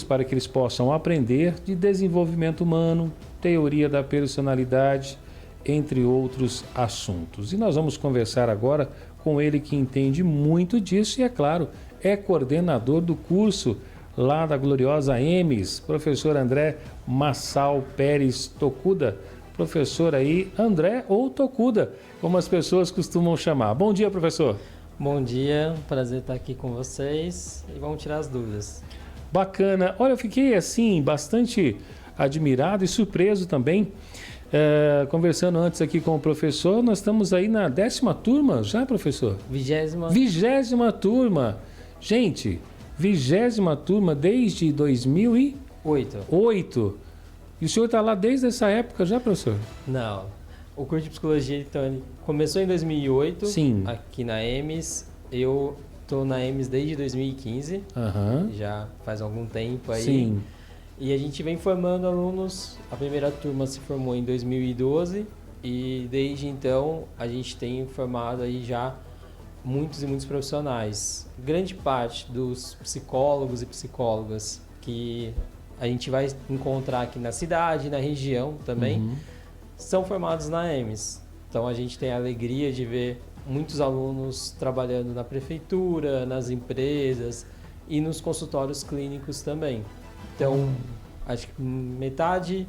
para que eles possam aprender de desenvolvimento humano, teoria da personalidade, entre outros assuntos. E nós vamos conversar agora com ele que entende muito disso e, é claro, é coordenador do curso lá da gloriosa EMES, professor André Massal Pérez Tocuda. Professor aí, André ou Tocuda, como as pessoas costumam chamar. Bom dia, professor. Bom dia, prazer estar aqui com vocês e vamos tirar as dúvidas. Bacana. Olha, eu fiquei assim bastante admirado e surpreso também. Conversando antes aqui com o professor, nós estamos aí na 10ª turma já, professor? 20ª turma. Gente, 20ª turma desde 2008. E o senhor está lá desde essa época já, professor? Não. O curso de psicologia, então, ele começou em 2008. Sim. Aqui na EMES. Eu estou na EMES desde 2015. Já faz algum tempo aí. Sim. E a gente vem formando alunos. A primeira turma se formou em 2012 e desde então a gente tem formado aí já muitos e muitos profissionais. Grande parte dos psicólogos e psicólogas que a gente vai encontrar aqui na cidade, na região também, são formados na EMES. Então a gente tem a alegria de ver muitos alunos trabalhando na prefeitura, nas empresas e nos consultórios clínicos também. Então, acho que metade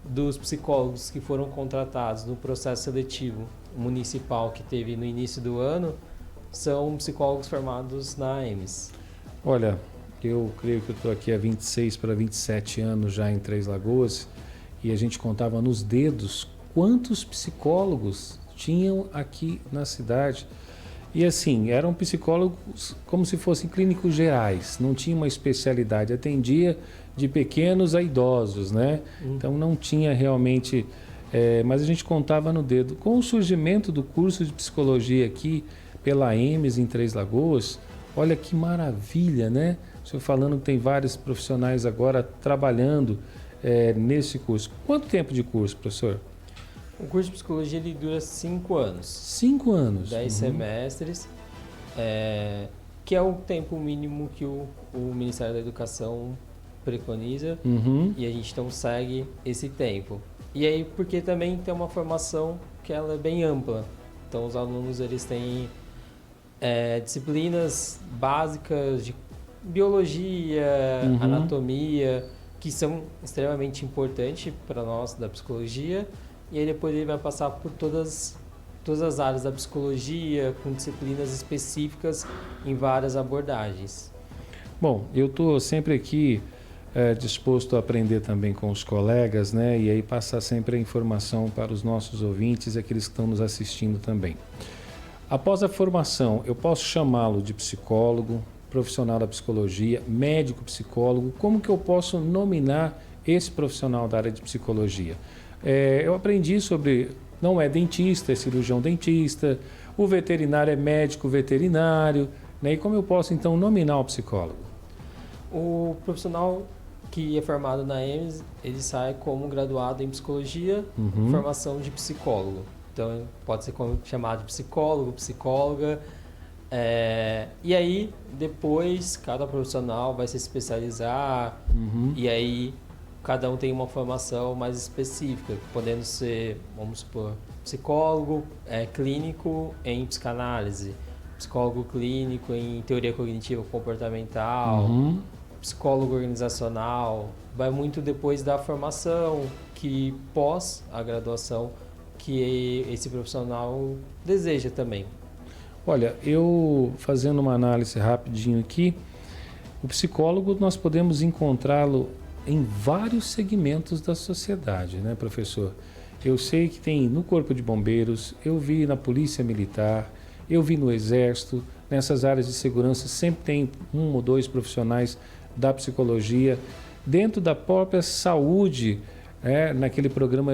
dos psicólogos que foram contratados no processo seletivo municipal que teve no início do ano são psicólogos formados na EMES. Olha, eu creio que eu estou aqui há 26 para 27 anos já em Três Lagoas e a gente contava nos dedos quantos psicólogos tinham aqui na cidade. E assim, eram psicólogos como se fossem clínicos gerais, não tinha uma especialidade, atendia de pequenos a idosos, né? Então não tinha realmente, mas a gente contava no dedo. Com o surgimento do curso de psicologia aqui pela EMES em Três Lagoas, olha que maravilha, né? O senhor falando que tem vários profissionais agora trabalhando nesse curso. Quanto tempo de curso, professor? O curso de psicologia ele dura 5 anos. 5 anos? 10 semestres, que é o tempo mínimo que o Ministério da Educação preconiza, e a gente então segue esse tempo. E aí, porque também tem uma formação que ela é bem ampla. Então, os alunos eles têm disciplinas básicas de biologia, anatomia, que são extremamente importantes para nós da psicologia. E aí depois ele vai passar por todas as áreas da psicologia, com disciplinas específicas em várias abordagens. Bom, eu estou sempre aqui disposto a aprender também com os colegas, né? E aí passar sempre a informação para os nossos ouvintes e aqueles que estão nos assistindo também. Após a formação, eu posso chamá-lo de psicólogo, profissional da psicologia, médico psicólogo. Como que eu posso nominar esse profissional da área de psicologia? Eu aprendi sobre, não é dentista, é cirurgião dentista, o veterinário é médico veterinário, né? E como eu posso então nominar o psicólogo? O profissional que é formado na EMES, ele sai como graduado em psicologia, formação de psicólogo. Então pode ser chamado de psicólogo, psicóloga. E aí depois cada profissional vai se especializar e aí cada um tem uma formação mais específica, podendo ser, vamos supor, psicólogo clínico em psicanálise, psicólogo clínico em teoria cognitiva comportamental, psicólogo organizacional. Vai muito depois da formação, que pós a graduação, que esse profissional deseja também. Olha, eu fazendo uma análise rapidinho aqui, o psicólogo nós podemos encontrá-lo em vários segmentos da sociedade, né, professor? Eu sei que tem no Corpo de Bombeiros, eu vi na Polícia Militar, eu vi no Exército, nessas áreas de segurança sempre tem 1 ou 2 profissionais da psicologia. Dentro da própria saúde, naquele programa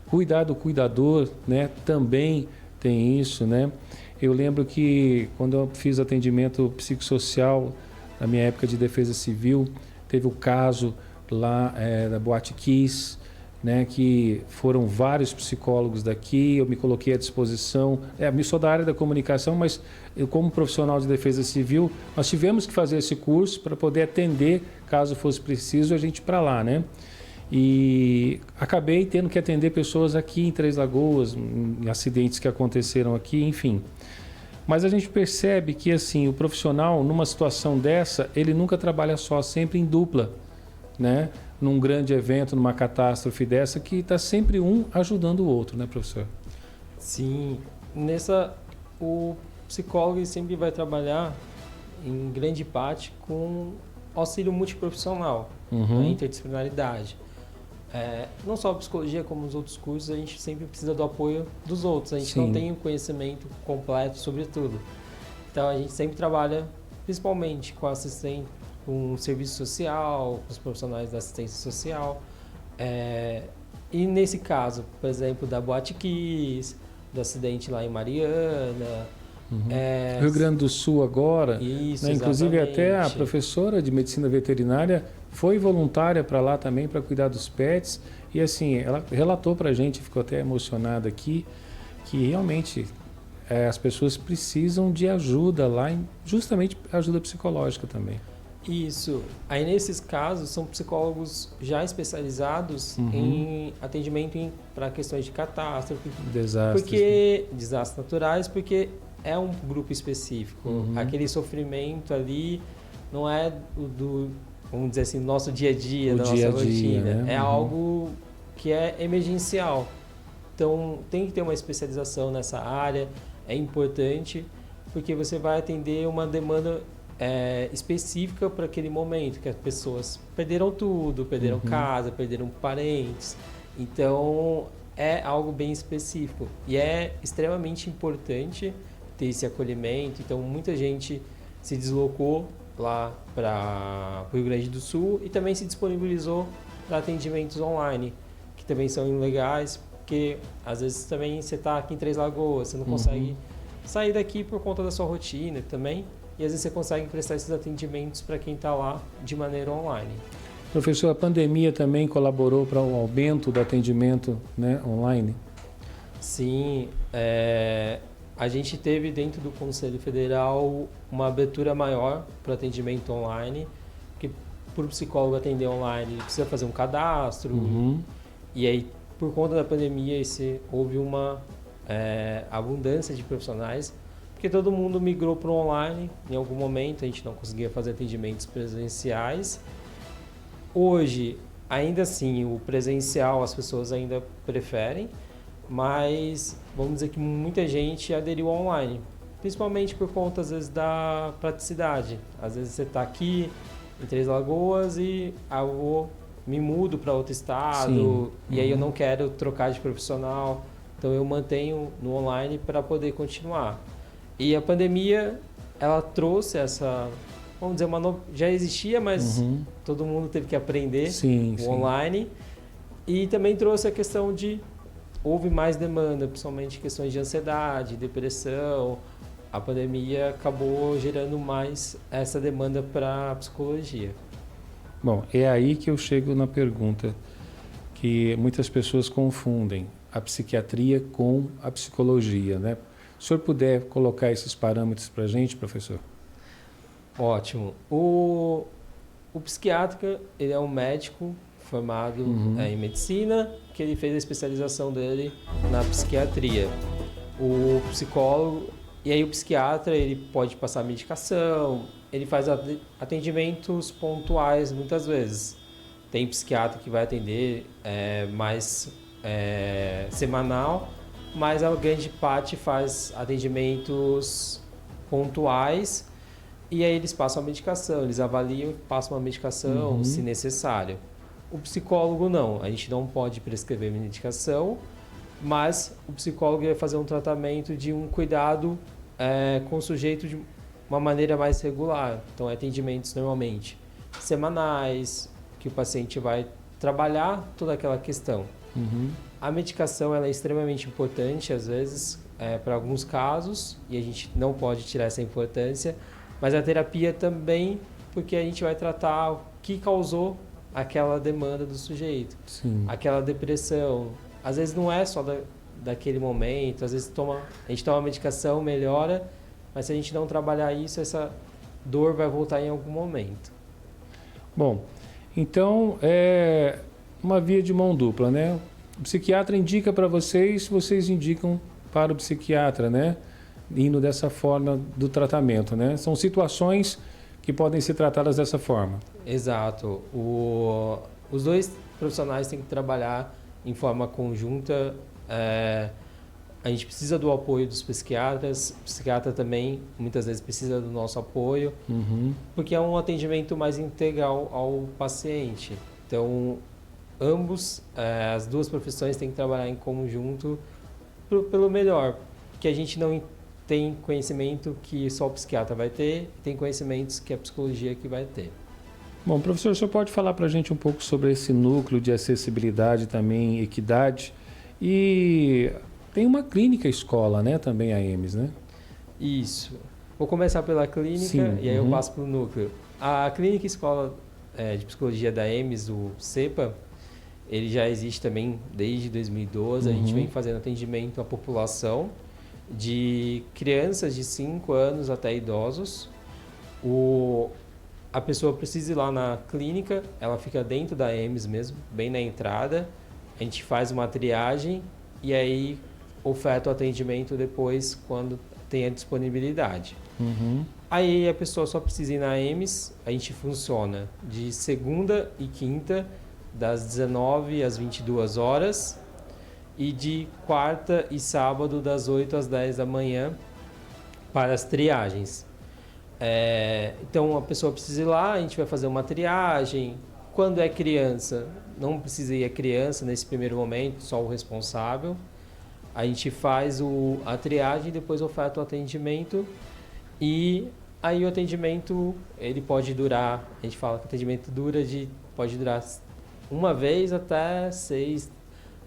Cuidado Cuidador, né, também tem isso, né? Eu lembro que quando eu fiz atendimento psicossocial, na minha época de defesa civil, teve o caso lá da Boate Kiss, né, que foram vários psicólogos daqui, eu me coloquei à disposição, eu sou da área da comunicação, mas eu, como profissional de defesa civil, nós tivemos que fazer esse curso para poder atender, caso fosse preciso, a gente para lá, né? E acabei tendo que atender pessoas aqui em Três Lagoas, em acidentes que aconteceram aqui, enfim. Mas a gente percebe que assim, o profissional, numa situação dessa, ele nunca trabalha só, sempre em dupla, né? Num grande evento, numa catástrofe dessa, que está sempre um ajudando o outro, né, professor? Sim, o psicólogo ele sempre vai trabalhar em grande parte com auxílio multiprofissional, a interdisciplinaridade. Não só a psicologia, como os outros cursos, a gente sempre precisa do apoio dos outros. A gente não tem o conhecimento completo sobre tudo. Então, a gente sempre trabalha principalmente com assistente, com o serviço social, com os profissionais da assistência social. E nesse caso, por exemplo, da Boate Kiss, do acidente lá em Mariana. Rio Grande do Sul agora, isso, né? Inclusive até a professora de medicina veterinária foi voluntária para lá também para cuidar dos pets. E assim, ela relatou para a gente, ficou até emocionada aqui, que realmente as pessoas precisam de ajuda lá, justamente ajuda psicológica também. Isso. Aí nesses casos são psicólogos já especializados em atendimento para questões de catástrofe, desastres naturais, porque é um grupo específico. Aquele sofrimento ali não é vamos dizer assim, nosso dia a dia, da nossa rotina. Né? É algo que é emergencial. Então tem que ter uma especialização nessa área, é importante, porque você vai atender uma demanda específica para aquele momento, que as pessoas perderam tudo, perderam casa, perderam parentes. Então, é algo bem específico. E é extremamente importante ter esse acolhimento. Então, muita gente se deslocou lá para o Rio Grande do Sul e também se disponibilizou para atendimentos online, que também são legais, porque às vezes também você está aqui em Três Lagoas, você não consegue sair daqui por conta da sua rotina também. E às vezes você consegue prestar esses atendimentos para quem está lá de maneira online. Professor, a pandemia também colaborou para o aumento do atendimento, né, online? Sim, a gente teve dentro do Conselho Federal uma abertura maior para atendimento online, porque para o psicólogo atender online ele precisa fazer um cadastro, e aí por conta da pandemia houve uma abundância de profissionais, porque todo mundo migrou para o online. Em algum momento a gente não conseguia fazer atendimentos presenciais. Hoje, ainda assim, o presencial as pessoas ainda preferem, mas vamos dizer que muita gente aderiu ao online, principalmente por conta, às vezes, da praticidade. Às vezes você está aqui em Três Lagoas e eu me mudo para outro estado, e aí eu não quero trocar de profissional, então eu mantenho no online para poder continuar. E a pandemia, ela trouxe essa, vamos dizer, já existia, mas todo mundo teve que aprender online. E também trouxe a questão houve mais demanda, principalmente questões de ansiedade, depressão. A pandemia acabou gerando mais essa demanda para a psicologia. Bom, é aí que eu chego na pergunta que muitas pessoas confundem a psiquiatria com a psicologia, né? Se o senhor puder colocar esses parâmetros para a gente, professor. Ótimo. O psiquiatra, ele é um médico formado em medicina, que ele fez a especialização dele na psiquiatria. O psicólogo, e aí o psiquiatra, ele pode passar medicação, ele faz atendimentos pontuais muitas vezes. Tem psiquiatra que vai atender mais semanal, mas a grande parte faz atendimentos pontuais e aí eles passam a medicação, eles avaliam e passam a medicação se necessário. O psicólogo não, a gente não pode prescrever medicação, mas o psicólogo vai fazer um tratamento de um cuidado com o sujeito de uma maneira mais regular. Então, atendimentos normalmente semanais, que o paciente vai trabalhar toda aquela questão. A medicação ela é extremamente importante, às vezes, para alguns casos, e a gente não pode tirar essa importância, mas a terapia também, porque a gente vai tratar o que causou aquela demanda do sujeito. Sim. Aquela depressão. Às vezes não é só daquele momento, às vezes a gente toma medicação, melhora, mas se a gente não trabalhar isso, essa dor vai voltar em algum momento. Bom, então é uma via de mão dupla, né? O psiquiatra indica para vocês, vocês indicam para o psiquiatra, né? Indo dessa forma do tratamento, né? São situações que podem ser tratadas dessa forma. Exato. Os dois profissionais têm que trabalhar em forma conjunta. A gente precisa do apoio dos psiquiatras, o psiquiatra também muitas vezes precisa do nosso apoio, porque é um atendimento mais integral ao paciente. Então, as duas profissões têm que trabalhar em conjunto pelo melhor, porque a gente não tem conhecimento que só o psiquiatra vai ter, tem conhecimentos que a psicologia que vai ter. Bom, professor, o senhor pode falar para a gente um pouco sobre esse núcleo de acessibilidade também, equidade, e tem uma clínica escola, né, também a EMES, né? Isso. Vou começar pela clínica. Sim. E aí eu passo para o núcleo. A clínica escola de psicologia da EMES, o CEPA, ele já existe também desde 2012. A gente vem fazendo atendimento à população de crianças de 5 anos até idosos. A pessoa precisa ir lá na clínica, ela fica dentro da EMES mesmo, bem na entrada. A gente faz uma triagem e aí oferta o atendimento depois quando tem a disponibilidade. Aí a pessoa só precisa ir na EMES, a gente funciona de segunda e quinta, das 19 às 22 horas, e de quarta e sábado, das 8 às 10 da manhã, para as triagens. Então a pessoa precisa ir lá, a gente vai fazer uma triagem. Quando é criança, não precisa ir a criança nesse primeiro momento, só o responsável. A gente faz a triagem e depois oferta o atendimento. E aí o atendimento, ele pode durar, a gente fala que o atendimento pode durar uma vez até 6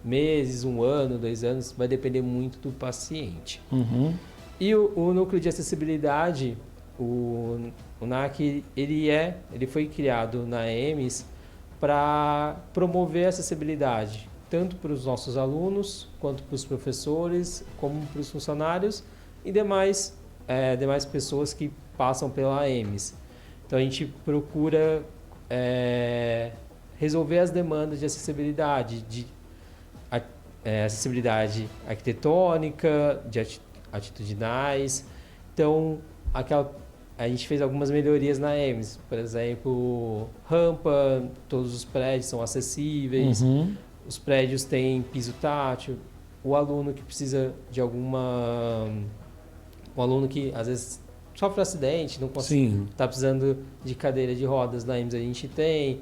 meses, 1 ano, 2 anos, vai depender muito do paciente. E o núcleo de acessibilidade, o NAC, ele foi criado na EMES para promover a acessibilidade, tanto para os nossos alunos, quanto para os professores, como para os funcionários e demais pessoas que passam pela EMES. Então a gente procura resolver as demandas de acessibilidade, acessibilidade arquitetônica, de atitudinais. Então a gente fez algumas melhorias na EMES, por exemplo, rampa, todos os prédios são acessíveis, os prédios têm piso tátil, o aluno que precisa de um aluno que às vezes sofre acidente, não consegue, está precisando de cadeira de rodas, na EMES a gente tem.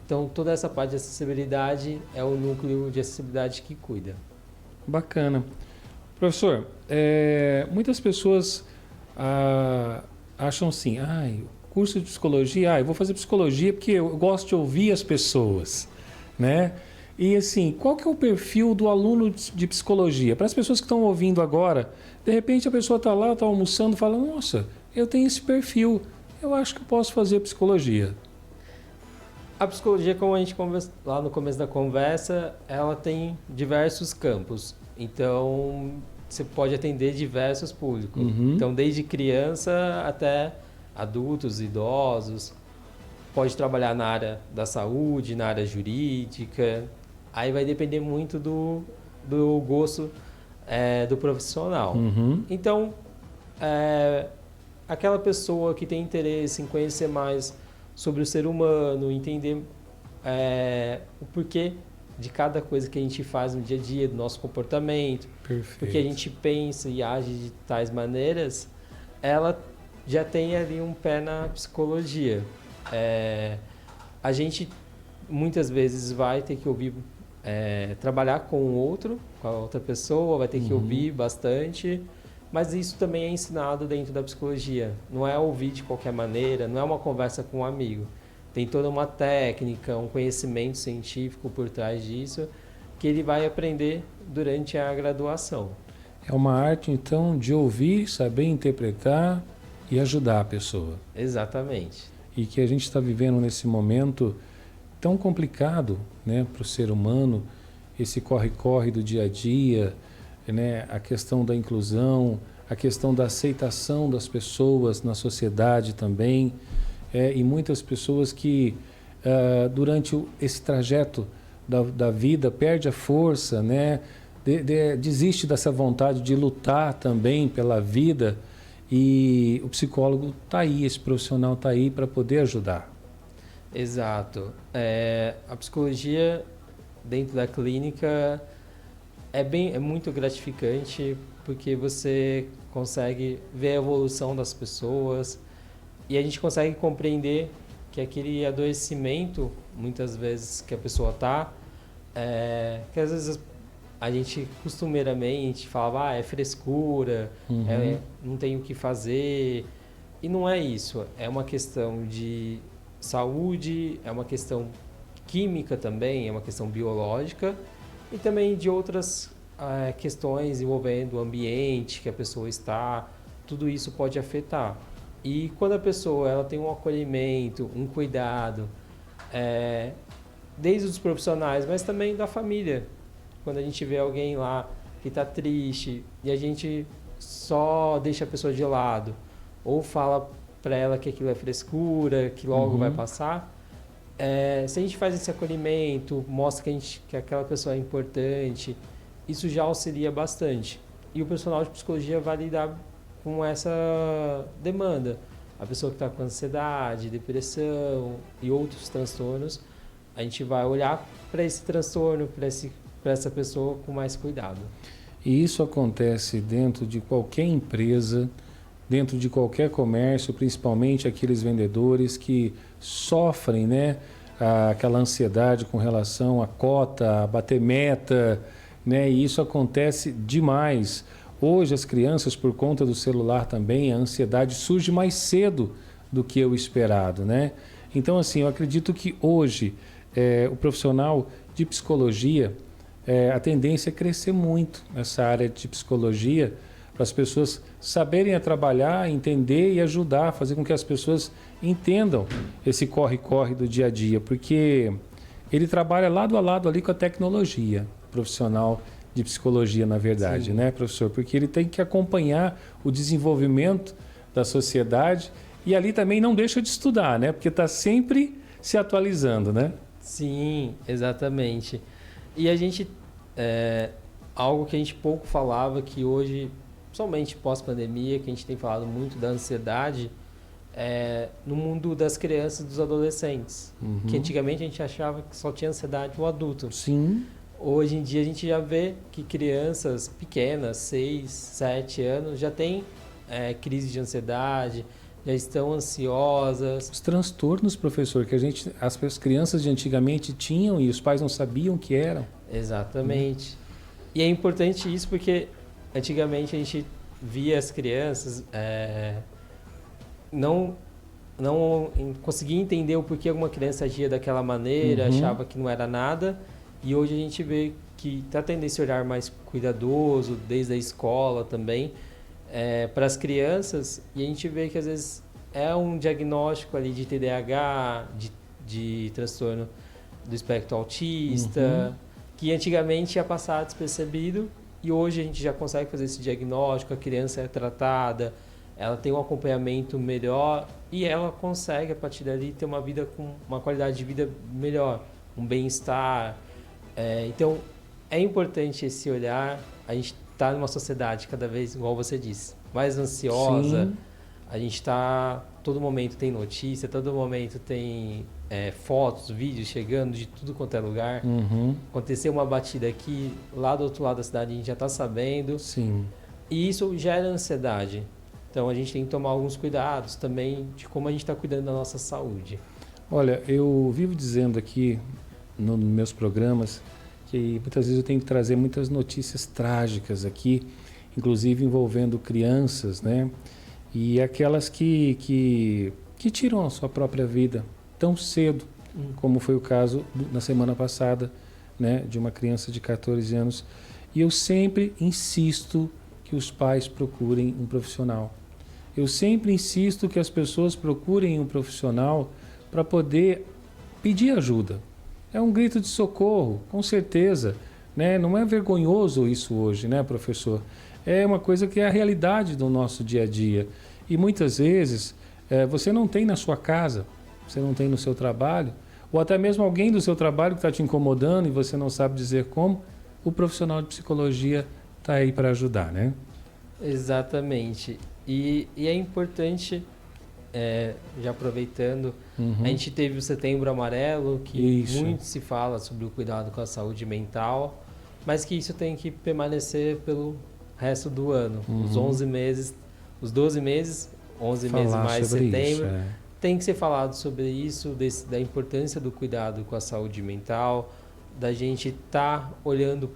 Então toda essa parte de acessibilidade é o núcleo de acessibilidade que cuida. Bacana. Professor, muitas pessoas acham assim, curso de psicologia, eu vou fazer psicologia porque eu gosto de ouvir as pessoas, né? E assim, qual que é o perfil do aluno de psicologia? Para as pessoas que estão ouvindo agora, de repente a pessoa está lá, está almoçando e fala, nossa, eu tenho esse perfil, eu acho que eu posso fazer psicologia. A psicologia, como a gente conversou lá no começo da conversa, ela tem diversos campos. Então, você pode atender diversos públicos. Então, desde criança até adultos, idosos. Pode trabalhar na área da saúde, na área jurídica. Aí vai depender muito do gosto do profissional. Então, aquela pessoa que tem interesse em conhecer mais sobre o ser humano, entender o porquê de cada coisa que a gente faz no dia a dia, do nosso comportamento, porque a gente pensa e age de tais maneiras, ela já tem ali um pé na psicologia. A gente muitas vezes vai ter que ouvir, trabalhar com a outra pessoa, vai ter que ouvir bastante, mas isso também é ensinado dentro da psicologia. Não é ouvir de qualquer maneira, não é uma conversa com um amigo. Tem toda uma técnica, um conhecimento científico por trás disso, que ele vai aprender durante a graduação. É uma arte, então, de ouvir, saber interpretar e ajudar a pessoa. Exatamente. E que a gente está vivendo nesse momento tão complicado, né, para o ser humano, esse corre-corre do dia a dia, né, a questão da inclusão, a questão da aceitação das pessoas na sociedade também, e muitas pessoas que durante esse trajeto da vida perde a força, né, desiste dessa vontade de lutar também pela vida, e o psicólogo está aí, esse profissional está aí para poder ajudar. Exato. A psicologia dentro da clínica é muito gratificante, porque você consegue ver a evolução das pessoas e a gente consegue compreender que aquele adoecimento, muitas vezes, que a pessoa está, que às vezes a gente costumeiramente falava, é frescura, não tem o que fazer, e não é isso. É uma questão de saúde, é uma questão química também, é uma questão biológica e também de outras questões envolvendo o ambiente que a pessoa está, tudo isso pode afetar. E quando a pessoa ela tem um acolhimento, um cuidado, desde os profissionais, mas também da família, quando a gente vê alguém lá que está triste e a gente só deixa a pessoa de lado ou fala para ela que aquilo é frescura, que logo vai passar, se a gente faz esse acolhimento, mostra que aquela pessoa é importante, isso já auxilia bastante. E o profissional de psicologia vai lidar com essa demanda. A pessoa que está com ansiedade, depressão e outros transtornos, a gente vai olhar para esse transtorno, para essa pessoa com mais cuidado. E isso acontece dentro de qualquer empresa, dentro de qualquer comércio, principalmente aqueles vendedores que sofrem, né, aquela ansiedade com relação à cota, a bater meta, né, e isso acontece demais. Hoje as crianças, por conta do celular também, a ansiedade surge mais cedo do que o esperado, né? Então, assim, eu acredito que hoje o profissional de psicologia, a tendência é crescer muito nessa área de psicologia, para as pessoas saberem trabalhar, entender e ajudar, fazer com que as pessoas entendam esse corre-corre do dia a dia, porque ele trabalha lado a lado ali com a tecnologia, profissional de psicologia, na verdade, Sim. né, professor? Porque ele tem que acompanhar o desenvolvimento da sociedade e ali também não deixa de estudar, né? Porque está sempre se atualizando, né? Sim, exatamente. E a gente, algo que a gente pouco falava, que hoje, somente pós-pandemia, que a gente tem falado muito da ansiedade, no mundo das crianças e dos adolescentes. Que antigamente a gente achava que só tinha ansiedade o adulto. Sim. Hoje em dia a gente já vê que crianças pequenas, 6, 7 anos, já têm crise de ansiedade, já estão ansiosas. Os transtornos, professor, que as crianças de antigamente tinham e os pais não sabiam que eram. Exatamente. E é importante isso porque antigamente a gente via as crianças não conseguia entender o porquê alguma criança agia daquela maneira, achava que não era nada. E hoje a gente vê que está tendo esse olhar mais cuidadoso, desde a escola também, para as crianças. E a gente vê que às vezes é um diagnóstico ali de TDAH, de transtorno do espectro autista, que antigamente ia passar despercebido. E hoje a gente já consegue fazer esse diagnóstico, a criança é tratada, ela tem um acompanhamento melhor e ela consegue, a partir dali, ter uma vida com uma qualidade de vida melhor, um bem-estar. Então, é importante esse olhar. A gente está numa sociedade cada vez, igual você disse, mais ansiosa. Sim. A gente está, todo momento tem notícia, todo momento tem fotos, vídeos chegando de tudo quanto é lugar. Aconteceu uma batida aqui, lá do outro lado da cidade a gente já está sabendo. Sim. E isso gera ansiedade. Então a gente tem que tomar alguns cuidados também de como a gente está cuidando da nossa saúde. Olha, eu vivo dizendo aqui nos meus programas que muitas vezes eu tenho que trazer muitas notícias trágicas aqui, inclusive envolvendo crianças, né? E aquelas que tiram a sua própria vida tão cedo, como foi o caso na semana passada, né, de uma criança de 14 anos. E eu sempre insisto que os pais procurem um profissional. Eu sempre insisto que as pessoas procurem um profissional para poder pedir ajuda. É um grito de socorro, com certeza. Né? Não é vergonhoso isso hoje, né, professor? É uma coisa que é a realidade do nosso dia a dia. E muitas vezes você não tem na sua casa, você não tem no seu trabalho, ou até mesmo alguém do seu trabalho que está te incomodando e você não sabe dizer como, o profissional de psicologia está aí para ajudar, né? Exatamente. E é importante, já aproveitando, a gente teve o Setembro Amarelo, que muito se fala sobre o cuidado com a saúde mental, mas que isso tem que permanecer pelo resto do ano. Os 11 meses, os 12 meses, 11 meses mais setembro, tem que ser falado sobre isso, da importância do cuidado com a saúde mental, da gente estar olhando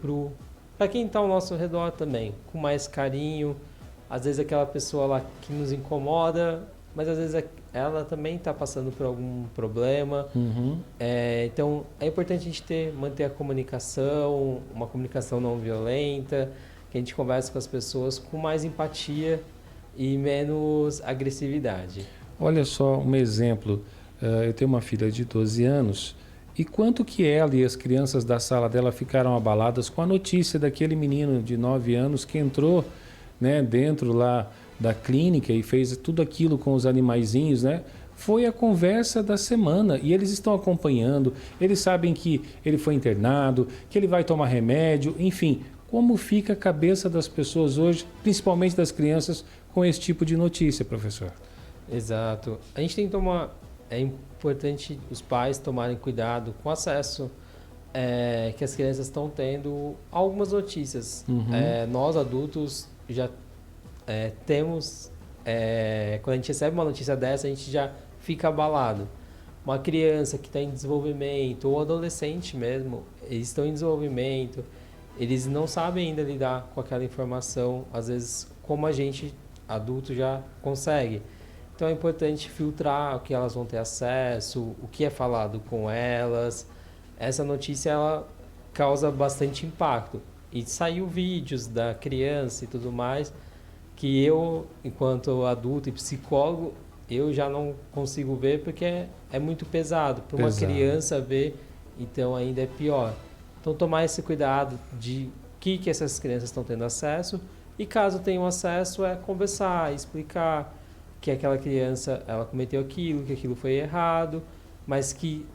para quem está ao nosso redor também, com mais carinho. Às vezes aquela pessoa lá que nos incomoda, mas às vezes ela também está passando por algum problema. Então é importante a gente manter a comunicação, uma comunicação não violenta, que a gente converse com as pessoas com mais empatia e menos agressividade. Olha só um exemplo, eu tenho uma filha de 12 anos e quanto que ela e as crianças da sala dela ficaram abaladas com a notícia daquele menino de 9 anos que entrou, né, dentro lá da clínica e fez tudo aquilo com os animaizinhos, né? Foi a conversa da semana e eles estão acompanhando, eles sabem que ele foi internado, que ele vai tomar remédio, enfim. Como fica a cabeça das pessoas hoje, principalmente das crianças, com esse tipo de notícia, professor? Exato. A gente tem que tomar... É importante os pais tomarem cuidado com o acesso que as crianças estão tendo a algumas notícias. Nós, adultos, já temos... quando a gente recebe uma notícia dessa, a gente já fica abalado. Uma criança que está em desenvolvimento, ou adolescente mesmo, eles estão em desenvolvimento, eles não sabem ainda lidar com aquela informação, às vezes, como a gente, adulto, já consegue. Então é importante filtrar o que elas vão ter acesso, o que é falado com elas. Essa notícia ela causa bastante impacto. E saiu vídeos da criança e tudo mais, que eu, enquanto adulto e psicólogo, eu já não consigo ver porque é muito pesado. Para uma criança ver, então ainda é pior. Então tomar esse cuidado de que essas crianças estão tendo acesso e caso tenham acesso conversar, explicar que aquela criança ela cometeu aquilo, que aquilo foi errado, mas que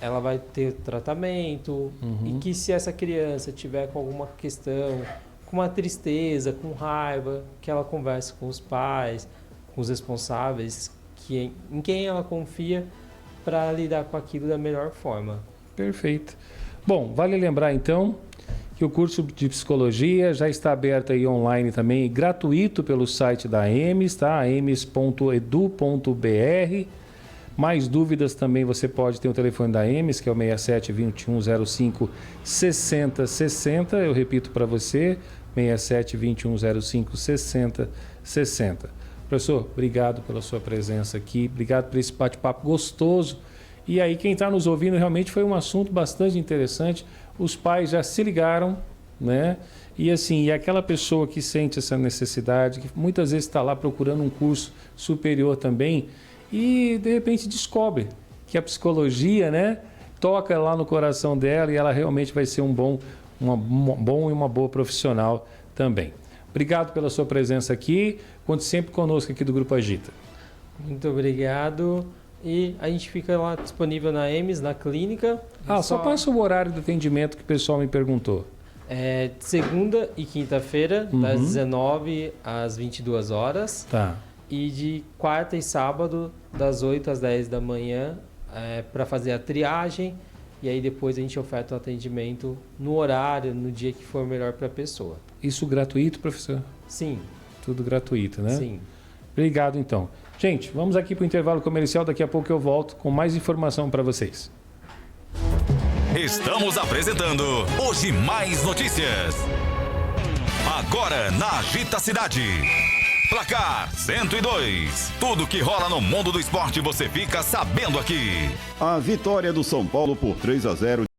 ela vai ter tratamento e que se essa criança tiver com alguma questão, com uma tristeza, com raiva, que ela converse com os pais, com os responsáveis, em quem ela confia para lidar com aquilo da melhor forma. Perfeito. Bom, vale lembrar então que o curso de psicologia já está aberto aí online também, gratuito pelo site da AEMS, tá? aems.edu.br. Mais dúvidas também você pode ter o telefone da AEMS, que é o 67 2105 6060. Eu repito para você, 67 2105 6060. Professor, obrigado pela sua presença aqui, obrigado por esse bate-papo gostoso. E aí quem está nos ouvindo realmente foi um assunto bastante interessante. Os pais já se ligaram, né? E assim, e aquela pessoa que sente essa necessidade, que muitas vezes está lá procurando um curso superior também, e de repente descobre que a psicologia, né, toca lá no coração dela e ela realmente vai ser um bom e uma boa profissional também. Obrigado pela sua presença aqui. Conte sempre conosco aqui do Grupo Agita. Muito obrigado. E a gente fica lá disponível na AEMS, na clínica. Só passa o horário do atendimento que o pessoal me perguntou. Segunda e quinta-feira, das 19 às 22 horas. Tá. E de quarta e sábado, das 8 às 10 da manhã, para fazer a triagem. E aí depois a gente oferta o atendimento no horário, no dia que for melhor para a pessoa. Isso gratuito, professor? Sim. Tudo gratuito, né? Sim. Obrigado, então. Gente, vamos aqui para o intervalo comercial. Daqui a pouco eu volto com mais informação para vocês. Estamos apresentando Hoje Mais Notícias. Agora na Agita Cidade. Placar 102. Tudo que rola no mundo do esporte você fica sabendo aqui. A vitória do São Paulo por 3-0